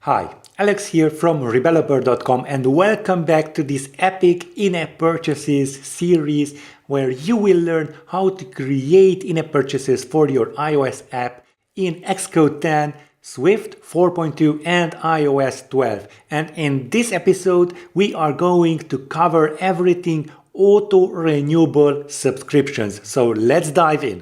Hi, Alex here from Rebeloper.com and welcome back to this epic in-app purchases series where you will learn how to create in-app purchases for your iOS app in Xcode 10, Swift 4.2 and iOS 12. And in this episode, we are going to cover everything auto-renewable subscriptions. So let's dive in.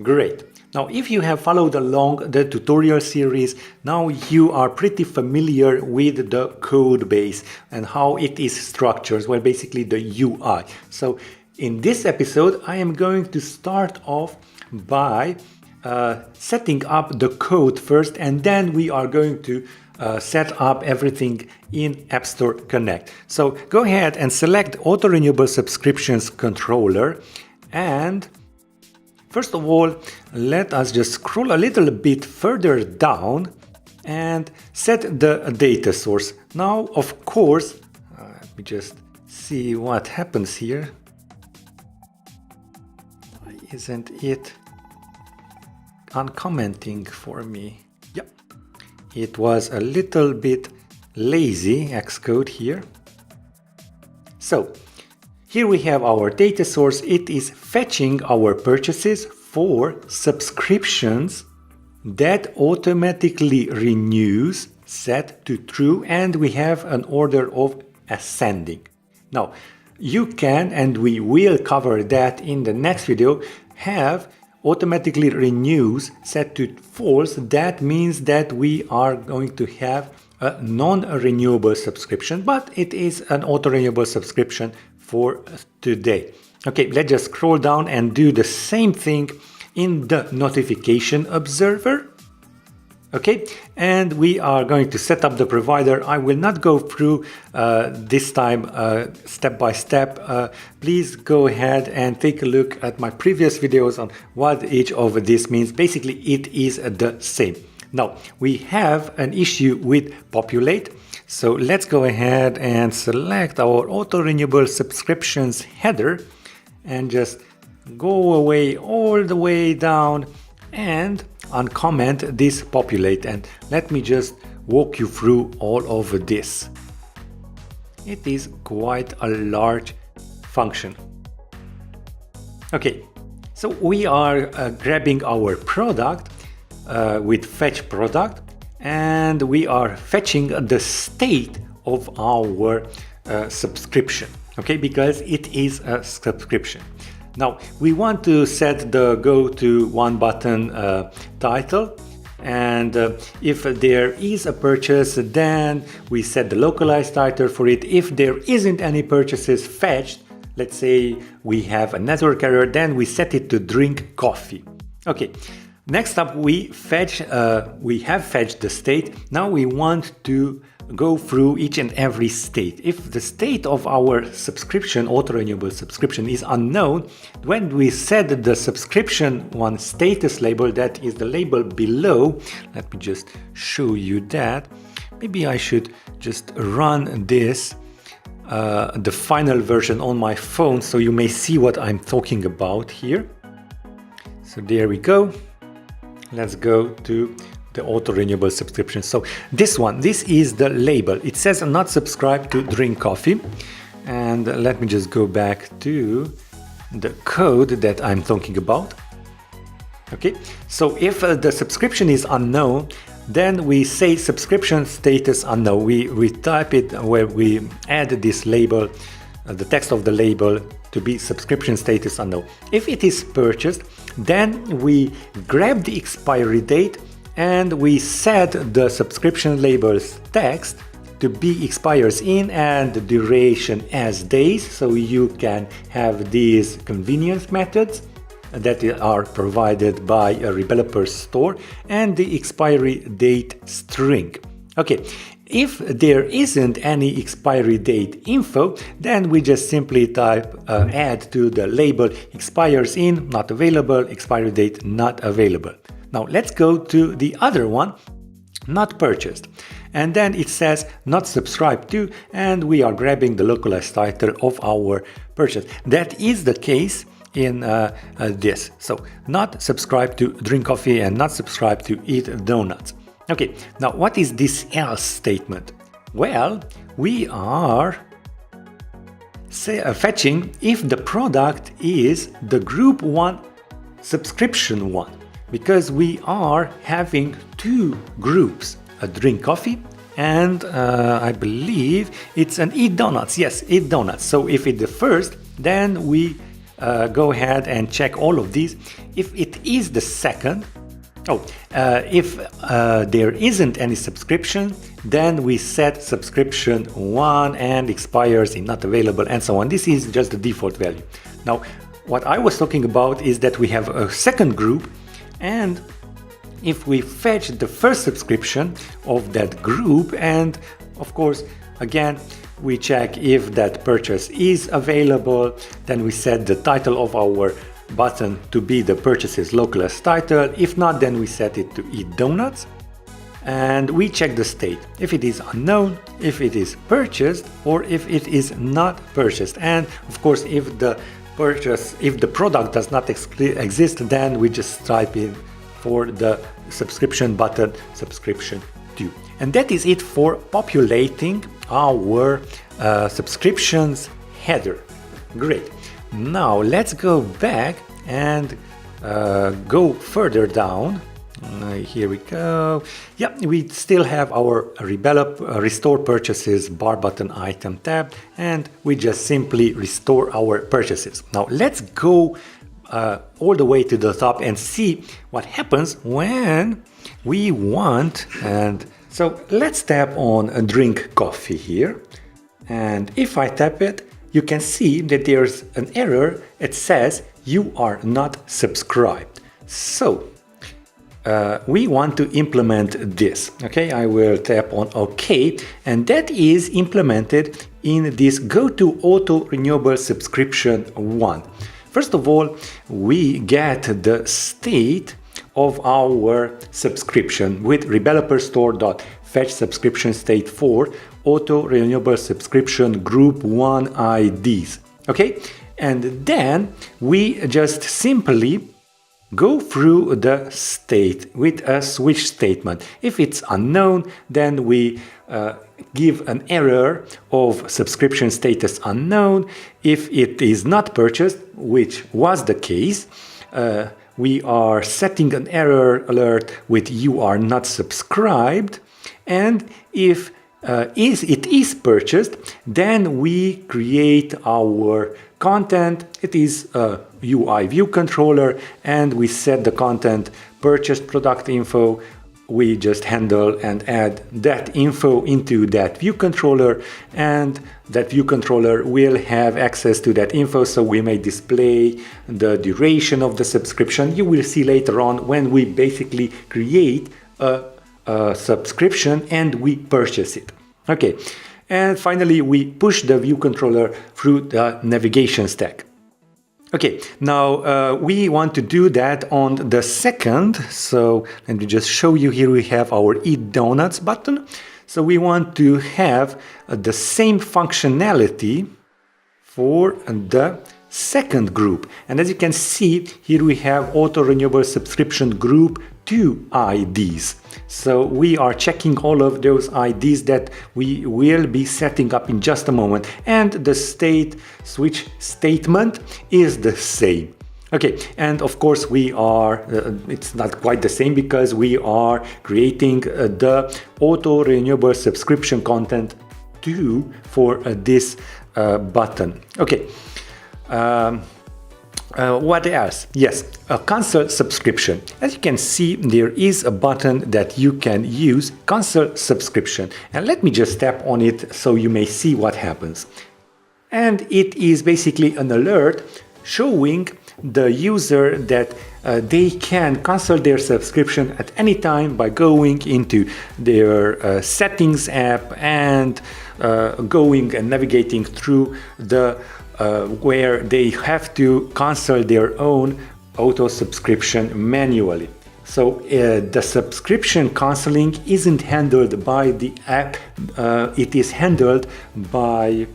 Great. Now, if you have followed along the tutorial series, now you are pretty familiar with the code base and how it is structured, well, basically the UI. So in this episode, I am going to start off by setting up the code first, and then we are going to set up everything in App Store Connect. So go ahead and select Auto-renewable subscriptions controller, and first of all, let us just scroll a little bit further down and set the data source. Now, of course, let me just see what happens here. Why isn't it uncommenting for me? Yep, it was a little bit lazy, Xcode here. So, here we have our data source. It is fetching our purchases for subscriptions that automatically renews, set to true, and we have an order of ascending. Now, you can, and we will cover that in the next video, have automatically renews set to false. That means that we are going to have a non-renewable subscription, but it is an auto-renewable subscription for today. Okay, let's just scroll down and do the same thing in the notification observer. Okay, and we are going to set up the provider. I will not go through this time step by step. Please go ahead and take a look at my previous videos on what each of this means. Basically, it is the same. Now, we have an issue with populate. So let's go ahead and select our auto-renewable subscriptions header and just go away all the way down and uncomment this populate. And let me just walk you through all of this. It is quite a large function. Okay, so we are grabbing our product with fetch product, and we are fetching the state of our subscription, okay, because it is a subscription. Now, we want to set the go to one button title, and if there is a purchase, then we set the localized title for it. If there isn't any purchases fetched, let's say we have a network error, then we set it to drink coffee. Okay. Next up, we have fetched the state. Now we want to go through each and every state. If the state of our subscription, auto-renewable subscription, is unknown, when we set the subscription one status label, that is the label below, let me just show you that. Maybe I should just run this, the final version on my phone, so you may see what I'm talking about here. So there we go. Let's go to the auto-renewable subscription. So this is the label. It says not subscribed to drink coffee. And let me just go back to the code that I'm talking about. Okay, so if the subscription is unknown, then we say subscription status unknown. We type it where we add this label, the text of the label to be subscription status unknown. If it is purchased, then we grab the expiry date and we set the subscription label's text to be expires in and the duration as days. So you can have these convenience methods that are provided by a Rebeloper store and the expiry date string. Okay, if there isn't any expiry date info, then we just simply type add to the label expires in, not available, expiry date not available. Now let's go to the other one, not purchased. And then it says not subscribed to, and we are grabbing the localized title of our purchase. That is the case in this. So not subscribe to drink coffee and not subscribe to eat donuts. Okay, now what is this else statement? Well, we are fetching if the product is the group 1 subscription one, because we are having two groups, a drink coffee and I believe it's an eat donuts. Yes, eat donuts. So if it's the first, then we go ahead and check all of these. If it is the second, if there isn't any subscription, then we set subscription 1 and expires in not available and so on. This is just the default value. Now, what I was talking about is that we have a second group, and if we fetch the first subscription of that group, and of course, again, we check if that purchase is available, then we set the title of our button to be the purchase's local as title. If not, then we set it to eat donuts, and we check the state, if it is unknown, if it is purchased, or if it is not purchased. And of course, if the product does not exist, then we just type in for the subscription button, subscription to. And that is it for populating our subscriptions header. Great. Now let's go back and go further down. Here we go. Yeah, we still have our Rebeloper restore purchases bar button item tab, and we just simply restore our purchases. Now let's go all the way to the top and see what happens when we want. And so let's tap on a drink coffee here, and if I tap it, you can see that there's an error. It says you are not subscribed. So we want to implement this. Okay, I will tap on OK, and that is implemented in this go to auto-renewable subscription 1. First of all, we get the state of our subscription with Rebeloper store.fetch subscription state for auto-renewable subscription group 1 IDs. Okay, and then we just simply go through the state with a switch statement. If it's unknown, then we give an error of subscription status unknown. If it is not purchased, which was the case, we are setting an error alert with you are not subscribed. And if it is purchased, then we create our content. It is a UI view controller, and we set the content purchased product info. We just handle and add that info into that view controller, and that view controller will have access to that info, so we may display the duration of the subscription. You will see later on when we basically create a subscription and we purchase it. Okay, and finally we push the view controller through the navigation stack. Okay, now we want to do that on the second, so let me just show you. Here we have our Eat Donuts button. So we want to have the same functionality for the second group. And as you can see, here we have auto-renewable subscription group 2 IDs. So we are checking all of those IDs that we will be setting up in just a moment. And the state switch statement is the same. Okay, and of course we are, it's not quite the same because we are creating the auto-renewable subscription content 2 for this button. Okay. What else? Yes, a cancel subscription. As you can see, there is a button that you can use, cancel subscription. And let me just tap on it so you may see what happens. And it is basically an alert showing the user that they can cancel their subscription at any time by going into their settings app and going and navigating through the where they have to cancel their own auto subscription manually. So the subscription canceling isn't handled by the app, it is handled by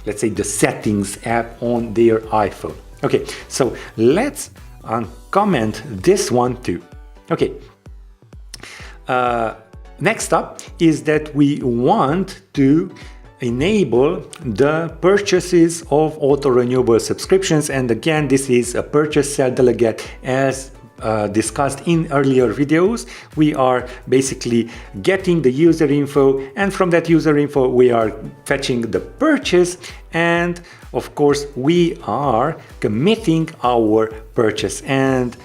let's say, the settings app on their iPhone. Okay, so let's uncomment this one too. Okay. Next up is that we want to enable the purchases of auto-renewable subscriptions, and again this is a purchase sell delegate as discussed in earlier videos. We are basically getting the user info, and from that user info we are fetching the purchase, and of course we are committing our purchase, and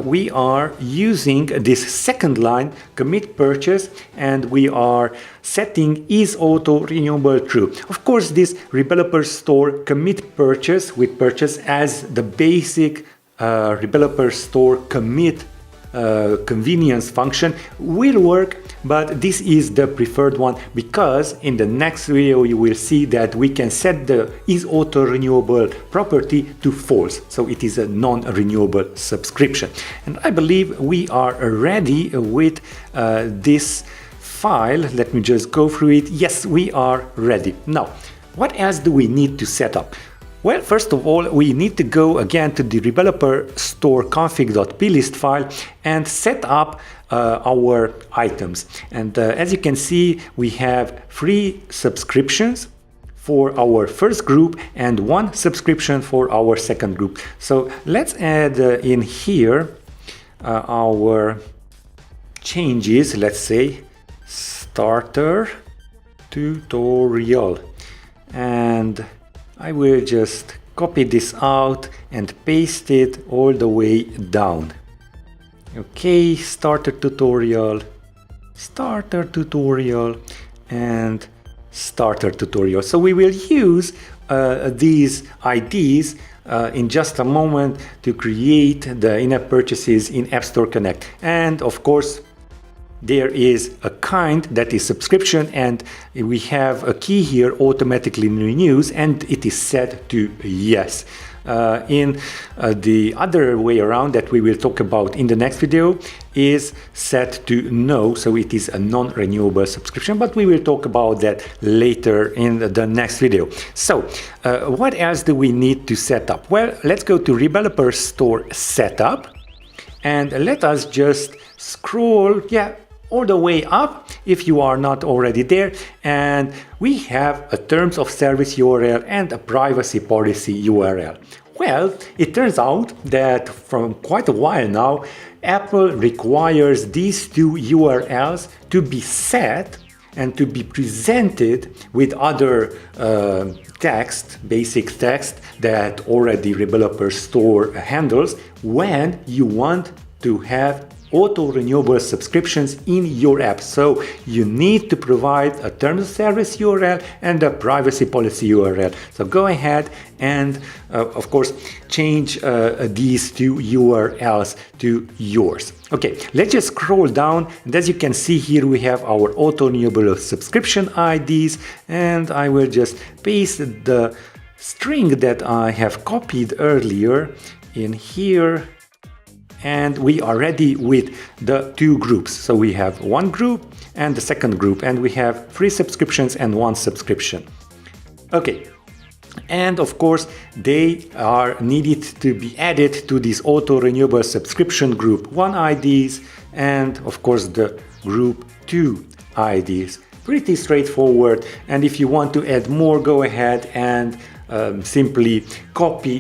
we are using this second line, commit purchase, and we are setting is auto renewable true. Of course, this Rebeloper store commit purchase with purchase as the basic Rebeloper store commit convenience function will work, but this is the preferred one because in the next video you will see that we can set the is auto renewable property to false, so it is a non-renewable subscription. And I believe we are ready with this file. Let me just go through it. Yes, we are ready. Now, what else do we need to set up? Well, first of all, we need to go again to the Rebeloper store config.plist file and set up our items. And as you can see, we have 3 subscriptions for our first group and 1 subscription for our second group. So let's add in here our changes. Let's say starter tutorial, and I will just copy this out and paste it all the way down. Okay, starter tutorial, and starter tutorial. So we will use these IDs in just a moment to create the in-app purchases in App Store Connect. And of course, there is a kind that is subscription, and we have a key here, automatically renews, and it is set to yes. In the other way around that we will talk about in the next video is set to no, so it is a non-renewable subscription, but we will talk about that later in the next video. So what else do we need to set up? Well, let's go to Rebeloper store setup, and let us just scroll all the way up if you are not already there, and we have a terms of service URL and a privacy policy URL. Well, it turns out that from quite a while now, Apple requires these 2 URLs to be set and to be presented with other text, basic text that already Rebeloper store handles when you want to have auto-renewable subscriptions in your app. So you need to provide a terms of service URL and a privacy policy URL. So go ahead and of course change these 2 URLs to yours. Okay, let's just scroll down, and as you can see here we have our auto-renewable subscription IDs, and I will just paste the string that I have copied earlier in here, and we are ready with the 2 groups. So we have 1 group and the second group, and we have 3 subscriptions and 1 subscription. Okay, and of course they are needed to be added to this auto-renewable subscription group 1 IDs and of course the group 2 IDs. Pretty straightforward, and if you want to add more, go ahead and simply copy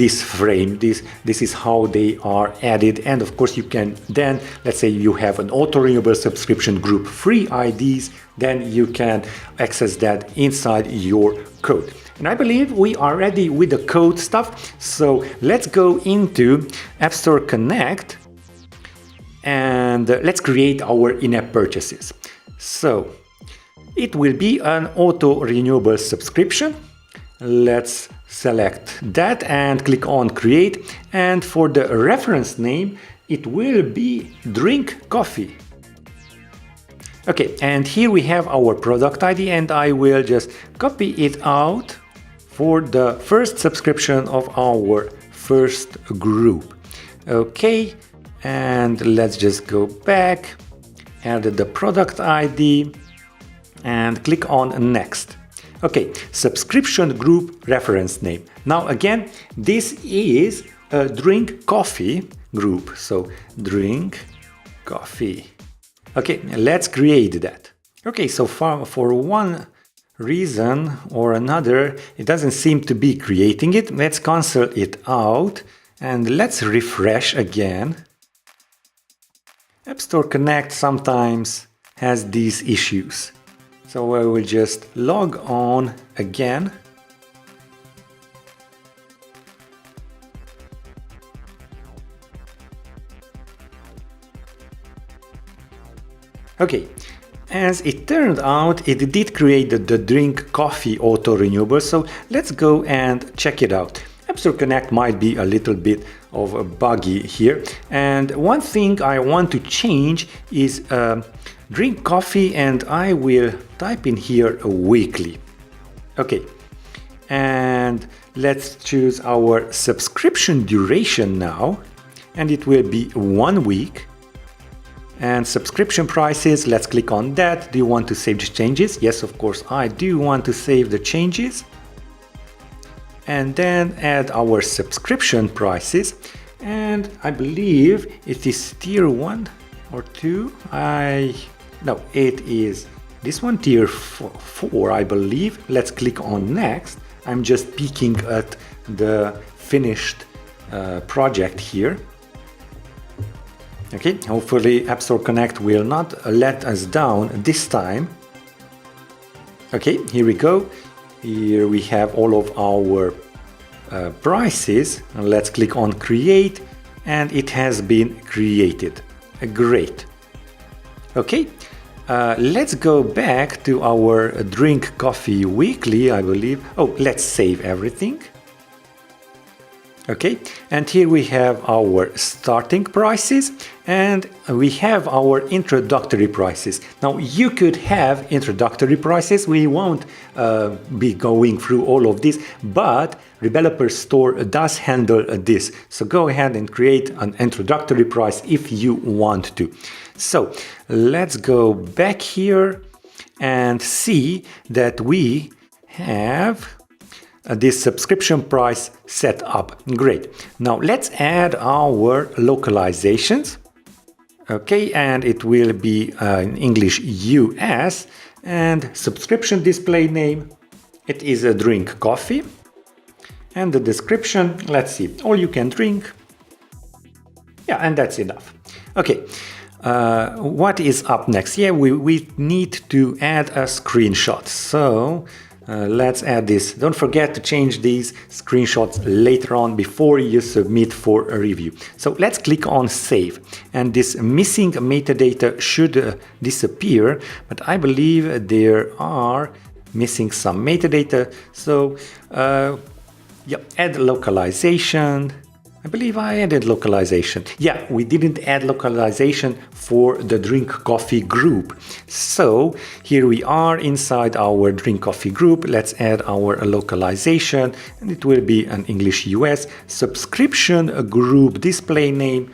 this frame. This is how they are added, and of course you can then, let's say you have an auto-renewable subscription group 3 IDs, then you can access that inside your code. And I believe we are ready with the code stuff, so let's go into App Store Connect and let's create our in-app purchases. So it will be an auto-renewable subscription. Let's select that and click on create, and for the reference name it will be drink coffee. Okay, and here we have our product ID, and I will just copy it out for the first subscription of our first group. Okay, and let's just go back, add the product ID and click on next. Okay, subscription group reference name. Now again, this is a drink coffee group. So drink coffee. Okay, let's create that. Okay, so far for one reason or another, it doesn't seem to be creating it. Let's cancel it out and let's refresh again. App Store Connect sometimes has these issues. So I will just log on again. Okay, as it turned out, it did create the drink coffee auto-renewable, so let's go and check it out. App Store Connect might be a little bit of a buggy here, and one thing I want to change is drink coffee, and I will type in here weekly. Okay, and let's choose our subscription duration now, and it will be 1 week. And subscription prices, let's click on that. Do you want to save the changes? Yes, of course, I do want to save the changes. And then add our subscription prices. And I believe it is tier 1 or 2. No, it is this one, tier 4, I believe. Let's click on next. I'm just peeking at the finished project here. Okay, hopefully App Store Connect will not let us down this time. Okay, here we go. Here we have all of our prices. Let's click on create, and it has been created. Great. Okay, let's go back to our drink coffee weekly, I believe. Oh, let's save everything. Okay, and here we have our starting prices and we have our introductory prices. Now you could have introductory prices, we won't be going through all of this, but Rebeloper Store does handle this. So go ahead and create an introductory price if you want to. So let's go back here and see that we have this subscription price set up. Great. Now let's add our localizations. Okay, and it will be in English US, and subscription display name, it is a drink coffee. And the description, let's see, all you can drink. Yeah, and that's enough. Okay, what is up next? Yeah, we need to add a screenshot. So let's add this. Don't forget to change these screenshots later on before you submit for a review. So let's click on save, and this missing metadata should disappear, but I believe there are missing some metadata. So yeah, add localization. I believe I added localization. Yeah, we didn't add localization for the drink coffee group. So here we are inside our drink coffee group. Let's add our localization, and it will be an English US. Subscription group display name.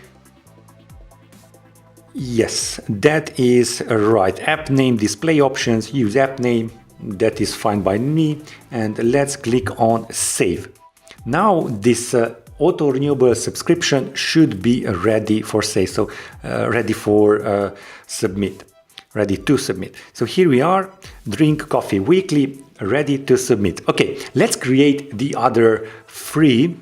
Yes, that is right. App name, display options, use app name. That is fine by me. And let's click on save. Now this auto-renewable subscription should be ready for sale, so ready for submit, ready to submit. So here we are, drink coffee weekly, ready to submit. Okay, let's create the other three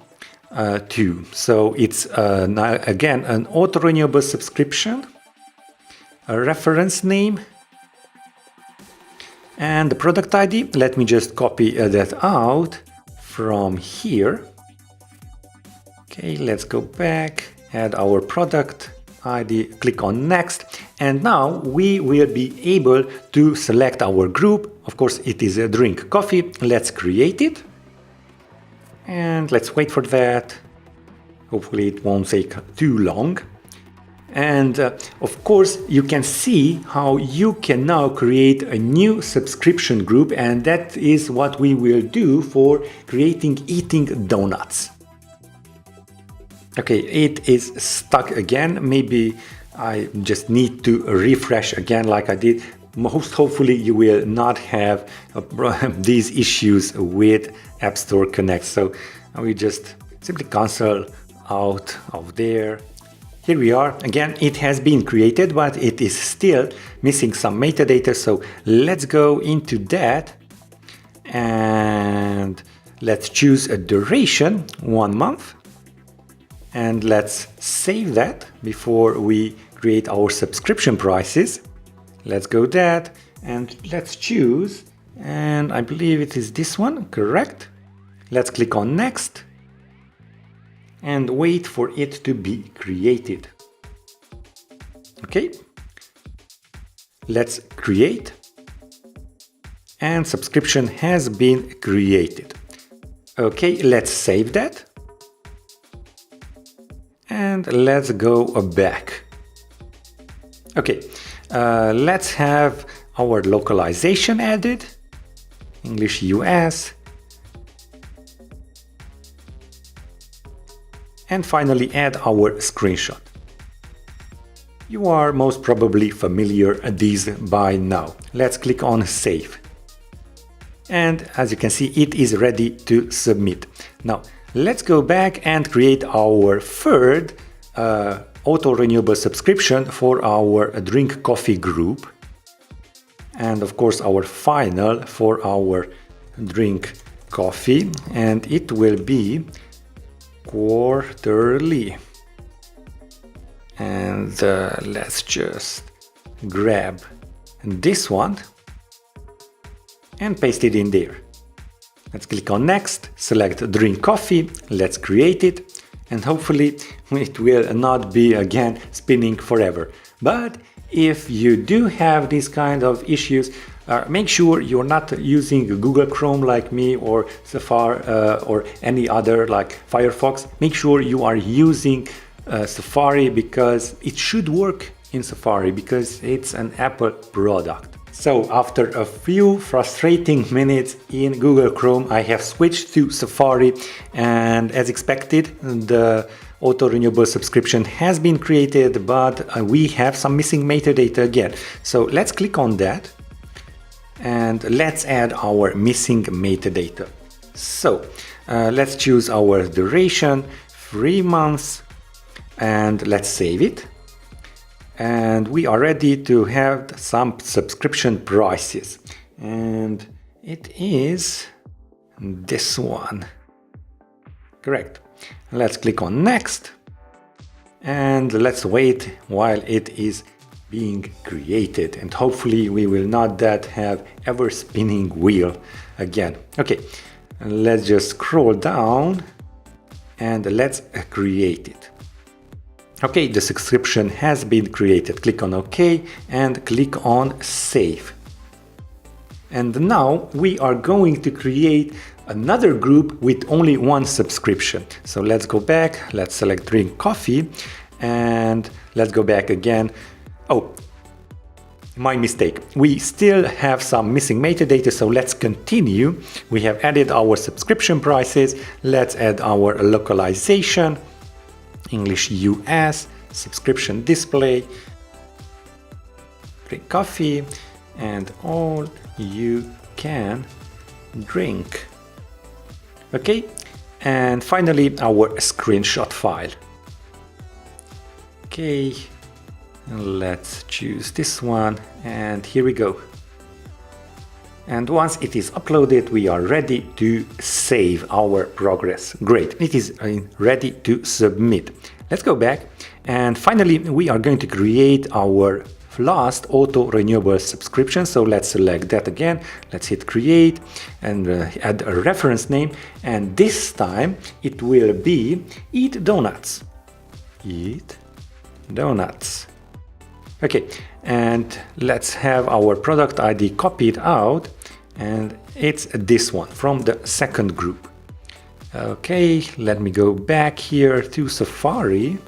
too. So it's again an auto-renewable subscription, a reference name, and the product ID. Let me just copy that out from here. Okay, let's go back, add our product ID, click on next, and now we will be able to select our group. Of course, it is a drink coffee. Let's create it, and let's wait for that. Hopefully it won't take too long. And of course, you can see how you can now create a new subscription group, and that is what we will do for creating eating donuts. Okay, it is stuck again. Maybe I just need to refresh again like I did. most hopefully you will not have these issues with App Store Connect. So we just simply cancel out of there. Here we are. Again, it has been created, but it is still missing some metadata. So let's go into that and let's choose a duration, 1 month. And let's save that before we create our subscription prices. Let's go that and let's choose, and I believe it is this one, correct? Let's click on next and wait for it to be created. Okay, let's create, and subscription has been created. Okay, let's save that and let's go back. Okay, let's have our localization added, English US, and finally add our screenshot. You are most probably familiar with these by now. Let's click on Save. And as you can see, it is ready to submit. Now, let's go back and create our third auto-renewable subscription for our Drink Coffee group, and of course our final for our Drink Coffee, and it will be quarterly. And let's just grab this one and paste it in there. Let's click on next, select Drink Coffee, let's create it, and hopefully it will not be again spinning forever. But if you do have these kind of issues, make sure you're not using Google Chrome like me, or Safari or any other like Firefox. Make sure you are using Safari, because it should work in Safari because it's an Apple product. So after a few frustrating minutes in Google Chrome, I have switched to Safari, and as expected, the auto-renewable subscription has been created, but we have some missing metadata again. So let's click on that and let's add our missing metadata. So let's choose our duration, 3 months, and let's save it. And we are ready to have some subscription prices, and it is this one, correct? Let's click on next and let's wait while it is being created, and hopefully we will not have ever spinning wheel again. Okay, let's just scroll down and let's create it. Okay, the subscription has been created. Click on OK and click on Save. And now we are going to create another group with only one subscription. So let's go back, let's select Drink Coffee, and let's go back again. Oh, my mistake. We still have some missing metadata, so let's continue. We have added our subscription prices. Let's add our localization, English US, subscription display, Drink Coffee, and all you can drink. Okay, and finally our screenshot file. Okay, let's choose this one, and here we go. And once it is uploaded, we are ready to save our progress. Great, it is ready to submit. Let's go back, and finally we are going to create our last auto-renewable subscription. So let's select that again, let's hit create and add a reference name, and this time it will be Eat Donuts. Eat Donuts. Okay, and let's have our product ID copied out, and it's this one from the second group. Okay, let me go back here to Safari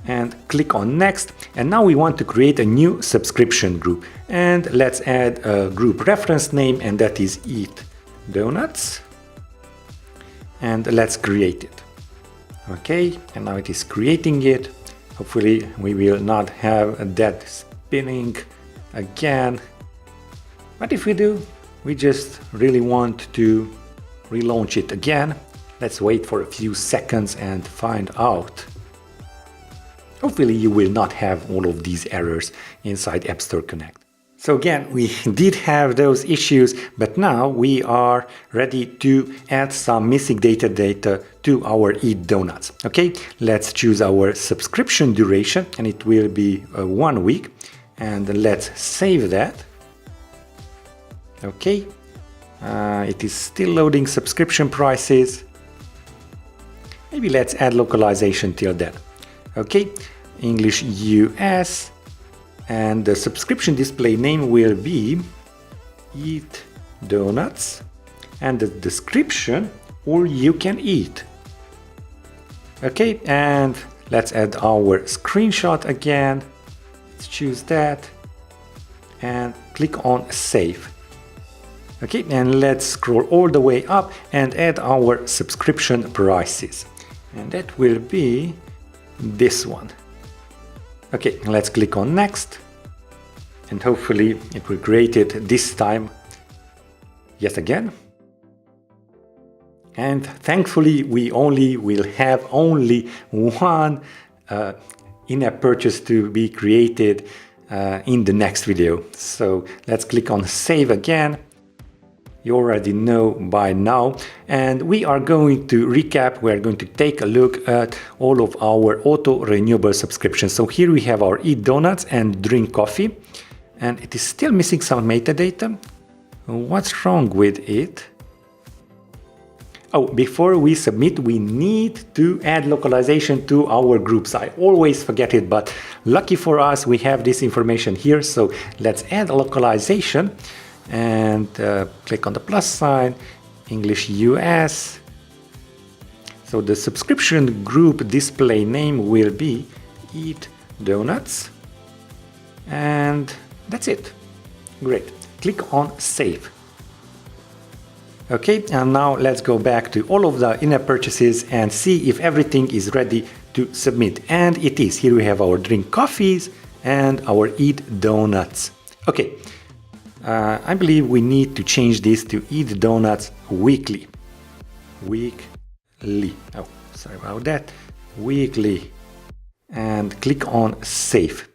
and click on next, and now we want to create a new subscription group, and let's add a group reference name, and that is Eat Donuts, and let's create it. Okay, and now it is creating it. Hopefully we will not have that spinning again. But if we do, we just really want to relaunch it again. Let's wait for a few seconds and find out. Hopefully you will not have all of these errors inside App Store Connect. So again, we did have those issues, but now we are ready to add some missing data to our Eat Donuts. Okay, let's choose our subscription duration, and it will be 1 week. And let's save that. Okay, it is still loading subscription prices. Maybe let's add localization till then. Okay, English US, and the subscription display name will be Eat Donuts, and the description, all you can eat. Okay, and let's add our screenshot again. Let's choose that and click on Save. Okay, and let's scroll all the way up and add our subscription prices. And that will be this one. Okay, let's click on Next. And hopefully it will create it this time yet again. And thankfully we will have only one in-app purchase to be created in the next video. So let's click on Save again. You already know by now, and we are going to recap. We are going to take a look at all of our auto-renewable subscriptions. So here we have our Eat Donuts and Drink Coffee, and it is still missing some metadata. What's wrong with it? Oh, before we submit, we need to add localization to our groups. I always forget it, but lucky for us, we have this information here. So let's add a localization. And click on the plus sign, English US. So the subscription group display name will be Eat Donuts. And that's it. Great. Click on Save. Okay, and now let's go back to all of the in-app purchases and see if everything is ready to submit. And it is. Here we have our Drink Coffees and our Eat Donuts. Okay. I believe we need to change this to Eat Donuts weekly. Weekly. Oh, sorry about that. Weekly. And click on Save.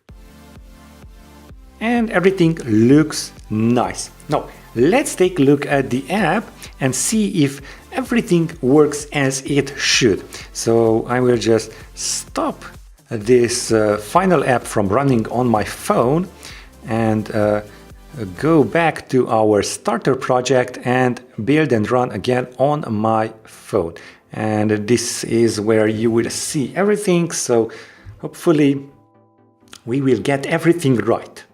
And everything looks nice. Now, let's take a look at the app and see if everything works as it should. So I will just stop this final app from running on my phone and go back to our starter project and build and run again on my phone. And this is where you will see everything. So hopefully we will get everything right.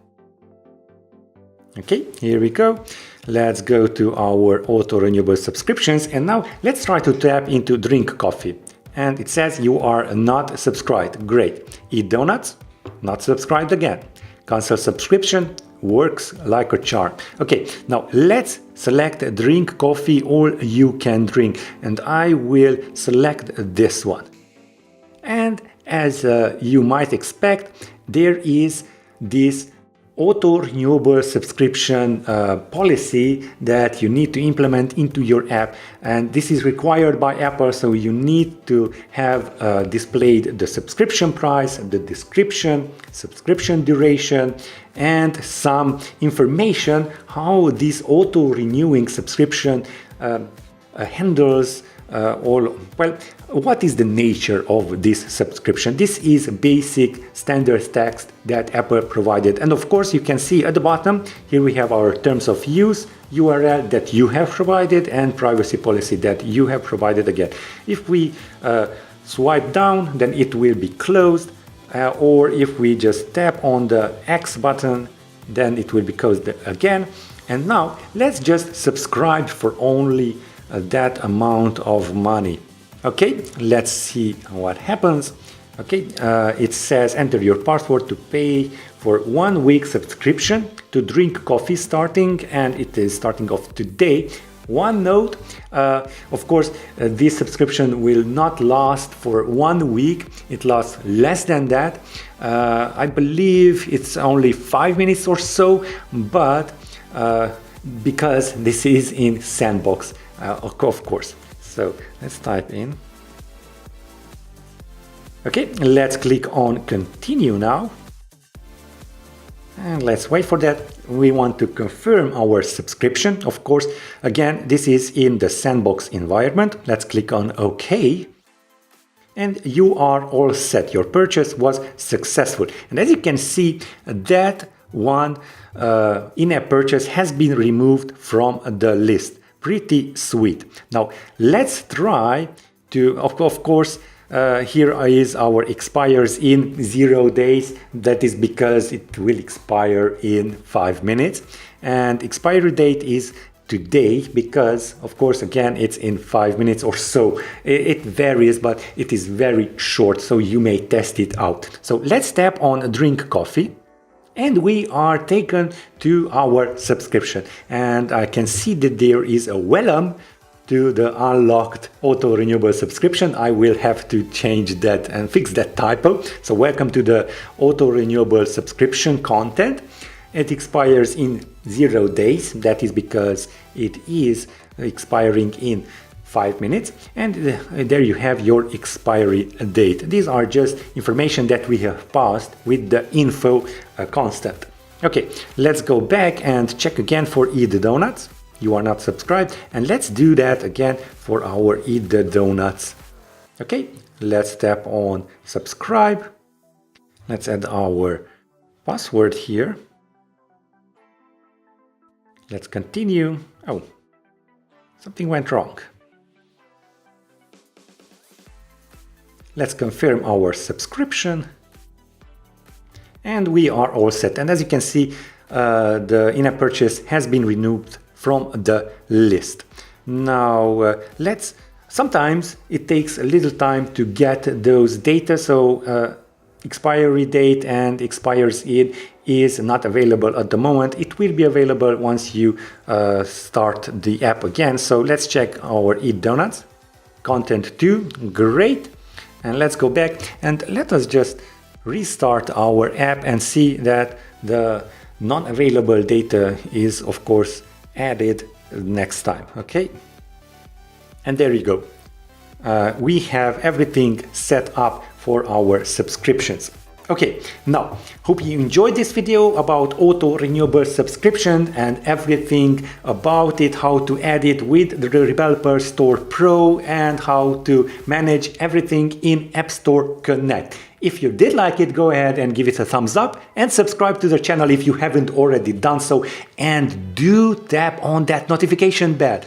Okay, here we go. Let's go to our auto-renewable subscriptions. And now let's try to tap into Drink Coffee. And it says you are not subscribed. Great. Eat Donuts, not subscribed again. Cancel subscription, works like a charm. Okay, now let's select Drink Coffee, all you can drink, and I will select this one. And as you might expect, there is this auto-renewable subscription policy that you need to implement into your app, and this is required by Apple, so you need to have displayed the subscription price, the description, subscription duration, and some information how this auto-renewing subscription handles what is the nature of this subscription. This is basic standard text that Apple provided, and of course you can see at the bottom here we have our terms of use URL that you have provided and privacy policy that you have provided again. If we swipe down, then it will be closed, or if we just tap on the X button, then it will be closed again. And now let's just subscribe for only that amount of money. Okay, let's see what happens. Okay, it says enter your password to pay for 1 week subscription to Drink Coffee starting, and it is starting off today, One note, of course, this subscription will not last for 1 week. It lasts less than that. I believe it's only 5 minutes or so, but because this is in sandbox, of course. So let's type in. Okay, let's click on continue now. And let's wait for that. We want to confirm our subscription. Of course, again, this is in the sandbox environment. Let's click on OK. And you are all set. Your purchase was successful. And as you can see, that one in-app purchase has been removed from the list. Pretty sweet. Now, let's try to, of course, here is our expires in 0 days. That is because it will expire in 5 minutes. And expiry date is today because, of course, again, it's in 5 minutes or so. It varies, but it is very short, so you may test it out. So let's tap on drink coffee. And we are taken to our subscription. And I can see that there is a welcome to the unlocked auto-renewable subscription. I will have to change that and fix that typo. So welcome to the auto-renewable subscription content. It expires in 0 days. That is because it is expiring in 5 minutes. And there you have your expiry date. These are just information that we have passed with the info constant. Okay, let's go back and check again for Eat the Donuts. You are not subscribed, and let's do that again for our Eat the Donuts. Okay, let's tap on subscribe. Let's add our password here. Let's continue. Oh, something went wrong. Let's confirm our subscription. And we are all set. And as you can see, the in-app purchase has been removed from the list. Now sometimes it takes a little time to get those data, so expiry date and expires in is not available at the moment. It will be available once you start the app again. So let's check our Eat Donuts. Content 2, great. And let's go back and let us just restart our app and see that the non-available data is, of course, added next time. Okay, and there you go. We have everything set up for our subscriptions. Okay, now hope you enjoyed this video about auto-renewable subscription and everything about it, how to add it with the Rebeloper Store Pro and how to manage everything in App Store Connect. If you did like it, go ahead and give it a thumbs up and subscribe to the channel if you haven't already done so, and do tap on that notification bell.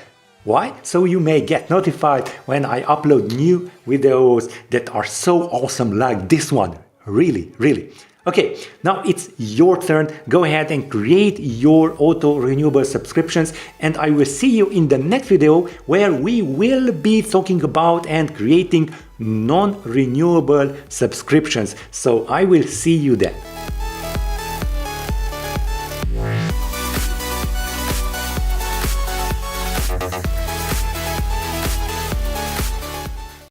Why? So you may get notified when I upload new videos that are so awesome like this one. Really. Okay, now it's your turn. Go ahead and create your auto-renewable subscriptions, and I will see you in the next video where we will be talking about and creating non-renewable subscriptions. So I will see you then.